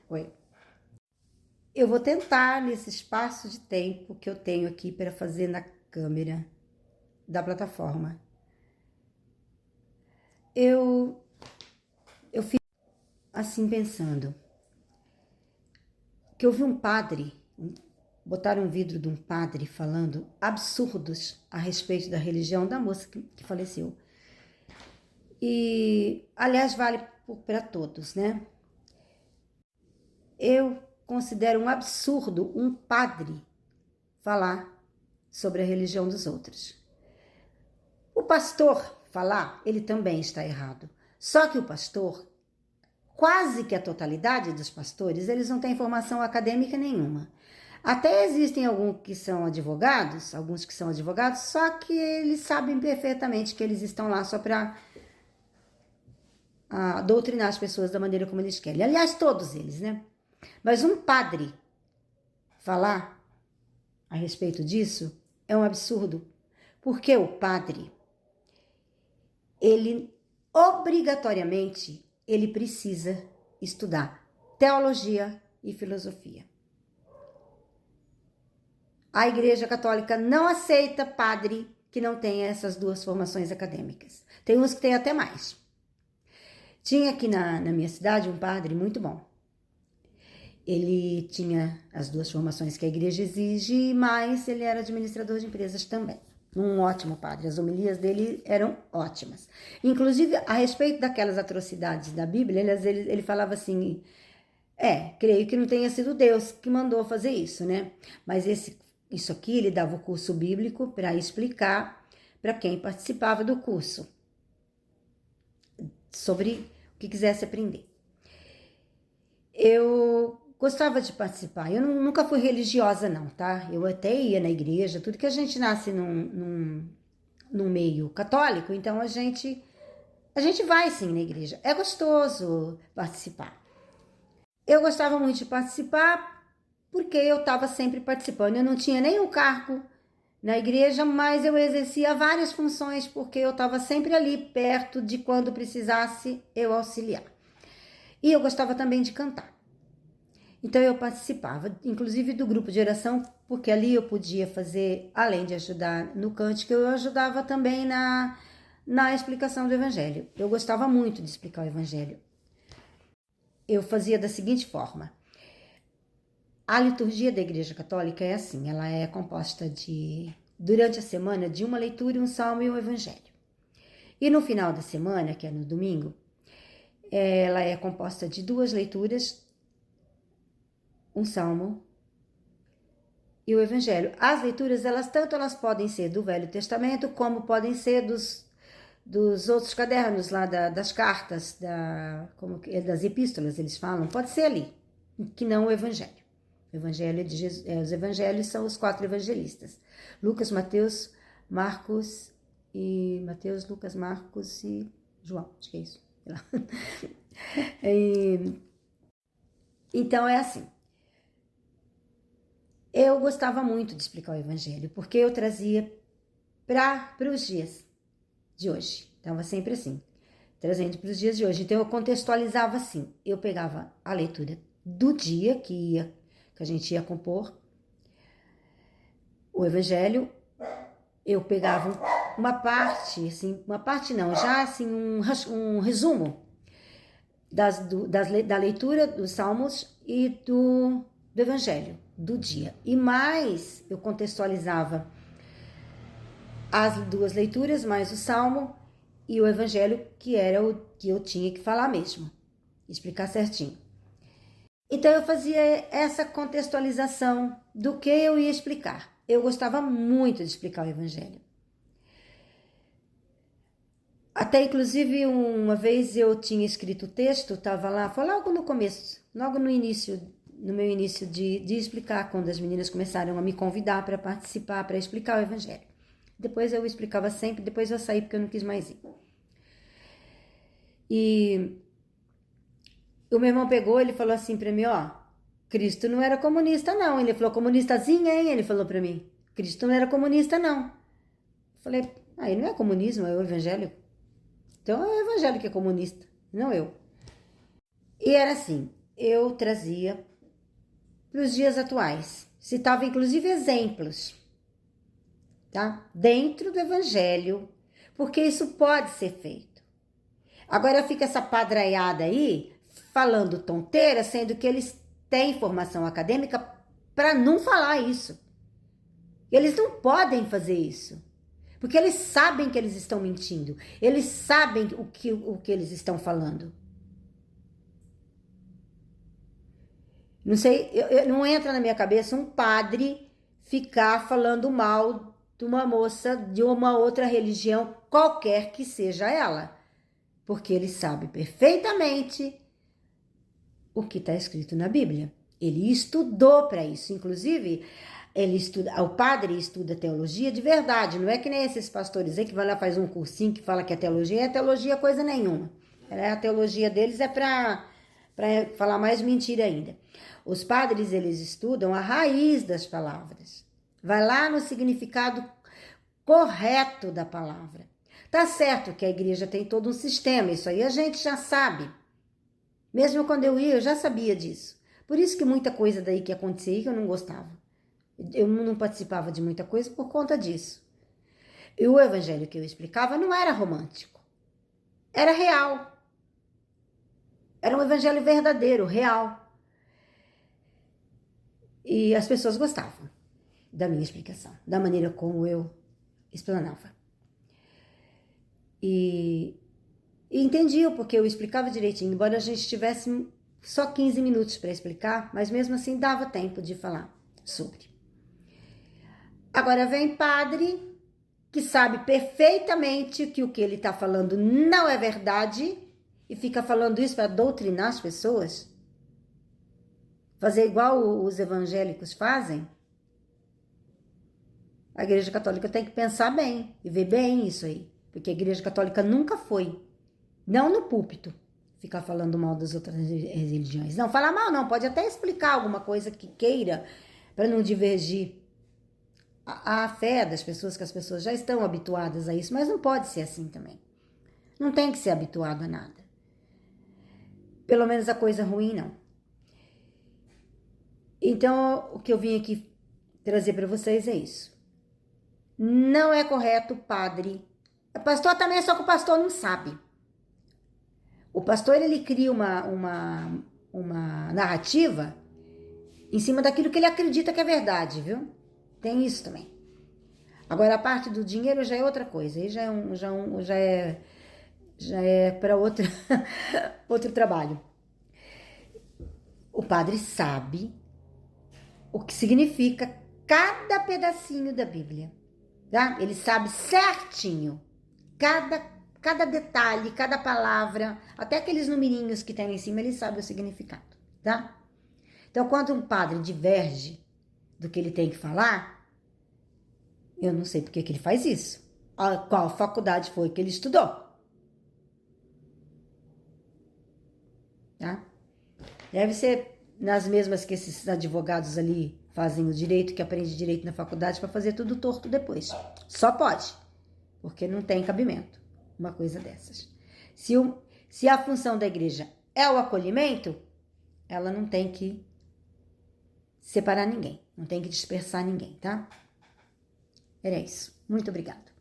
Oi. Eu vou tentar, nesse espaço de tempo que eu tenho aqui para fazer na câmera da plataforma. Eu fiz assim pensando, que eu vi um padre, botaram um vidro de um padre falando absurdos a respeito da religião da moça que faleceu. E, aliás, vale para todos, né? Eu considero um absurdo um padre falar sobre a religião dos outros. O pastor falar, ele também está errado. Só que o pastor, quase que a totalidade dos pastores, eles não têm formação acadêmica nenhuma. Até existem alguns que são advogados, só que eles sabem perfeitamente que eles estão lá só para doutrinar as pessoas da maneira como eles querem. Aliás, todos eles, né? Mas um padre falar a respeito disso é um absurdo, porque o padre, ele obrigatoriamente, ele precisa estudar teologia e filosofia. A Igreja Católica não aceita padre que não tenha essas duas formações acadêmicas. Tem uns que têm até mais. Tinha aqui na minha cidade um padre muito bom. Ele tinha as duas formações que a igreja exige, mas ele era administrador de empresas também. Um ótimo padre, as homilias dele eram ótimas. Inclusive, a respeito daquelas atrocidades da Bíblia, ele falava assim, creio que não tenha sido Deus que mandou fazer isso, né? Mas isso aqui, ele dava o curso bíblico para explicar para quem participava do curso, sobre o que quisesse aprender. Eu gostava de participar. Eu nunca fui religiosa, não, tá? Eu até ia na igreja, tudo que a gente nasce num meio católico, então a gente vai sim na igreja. É gostoso participar. Eu gostava muito de participar porque eu estava sempre participando. Eu não tinha nenhum cargo na igreja, mas eu exercia várias funções porque eu estava sempre ali perto de quando precisasse eu auxiliar. E eu gostava também de cantar. Então eu participava, inclusive do grupo de oração, porque ali eu podia fazer, além de ajudar no cântico, eu ajudava também na explicação do evangelho. Eu gostava muito de explicar o evangelho. Eu fazia da seguinte forma. A liturgia da Igreja Católica é assim, ela é composta durante a semana, de uma leitura, um salmo e um evangelho. E no final da semana, que é no domingo, ela é composta de duas leituras, um salmo e o evangelho. As leituras, tanto elas podem ser do Velho Testamento, como podem ser dos outros cadernos lá, das cartas, das epístolas, eles falam, pode ser ali, que não o evangelho. O evangelho de Jesus, os evangelhos são os 4 evangelistas. Lucas, Mateus, Lucas, Marcos e João, acho que é isso. Então é assim. Eu gostava muito de explicar o evangelho, porque eu trazia para os dias de hoje. Estava sempre assim, trazendo para os dias de hoje. Então eu contextualizava assim. Eu pegava a leitura do dia que a gente ia compor o evangelho. Eu pegava uma parte, assim, um resumo da leitura dos salmos e do evangelho do dia. E mais, eu contextualizava as duas leituras, mais o salmo e o evangelho, que era o que eu tinha que falar mesmo, explicar certinho. Então eu fazia essa contextualização do que eu ia explicar. Eu gostava muito de explicar o evangelho. Até inclusive uma vez eu tinha escrito o texto, estava lá, foi logo no começo, logo no meu início de explicar, quando as meninas começaram a me convidar para participar, para explicar o evangelho. Depois eu explicava sempre, depois eu saí porque eu não quis mais ir. E o meu irmão pegou, ele falou assim para mim, Cristo não era comunista não. Ele falou, comunistazinha, hein? Ele falou para mim, Cristo não era comunista não. Eu falei, aí não é comunismo, é o evangelho. Então é o evangelho que é comunista, não eu. E era assim, eu trazia para os dias atuais. Citava inclusive exemplos, tá? Dentro do evangelho, porque isso pode ser feito. Agora fica essa padraiada aí, falando tonteira, sendo que eles têm formação acadêmica para não falar isso. Eles não podem fazer isso, porque eles sabem que eles estão mentindo, eles sabem o que eles estão falando. Não sei, não entra na minha cabeça um padre ficar falando mal de uma moça de uma outra religião, qualquer que seja ela, porque ele sabe perfeitamente o que está escrito na Bíblia. Ele estudou para isso, inclusive o padre estuda teologia de verdade, não é que nem esses pastores aí que vai lá faz um cursinho que fala que é teologia coisa nenhuma. A teologia deles é para falar mais mentira ainda. Os padres, eles estudam a raiz das palavras. Vai lá no significado correto da palavra. Tá certo que a igreja tem todo um sistema, isso aí a gente já sabe. Mesmo quando eu ia, eu já sabia disso. Por isso que muita coisa daí que acontecia aí que eu não gostava. Eu não participava de muita coisa por conta disso. E o evangelho que eu explicava não era romântico. Era real. Era um evangelho verdadeiro, real. E as pessoas gostavam da minha explicação, da maneira como eu explanava. E entendiam porque eu explicava direitinho, embora a gente tivesse só 15 minutos para explicar, mas mesmo assim dava tempo de falar sobre. Agora vem padre que sabe perfeitamente que o que ele está falando não é verdade e fica falando isso para doutrinar as pessoas. Fazer igual os evangélicos fazem. A Igreja Católica tem que pensar bem e ver bem isso aí. Porque a Igreja Católica nunca foi, não no púlpito, ficar falando mal das outras religiões. Não, falar mal não, pode até explicar alguma coisa que queira para não divergir a fé das pessoas, que as pessoas já estão habituadas a isso, mas não pode ser assim também. Não tem que ser habituado a nada. Pelo menos a coisa ruim, não. Então, o que eu vim aqui trazer para vocês é isso. Não é correto o padre. O pastor também, só que o pastor não sabe. O pastor, ele cria uma narrativa em cima daquilo que ele acredita que é verdade, viu? Tem isso também. Agora, a parte do dinheiro já é outra coisa. Aí já é para outro trabalho. O padre sabe o que significa cada pedacinho da Bíblia, tá? Ele sabe certinho cada detalhe, cada palavra, até aqueles numerinhos que tem lá em cima, ele sabe o significado, tá? Então, quando um padre diverge do que ele tem que falar, eu não sei por que ele faz isso. Qual faculdade foi que ele estudou? Tá? Deve ser nas mesmas que esses advogados ali fazem o direito, que aprende direito na faculdade para fazer tudo torto depois. Só pode, porque não tem cabimento uma coisa dessas. Se a função da igreja é o acolhimento, ela não tem que separar ninguém, não tem que dispersar ninguém, tá? Era isso. Muito obrigada.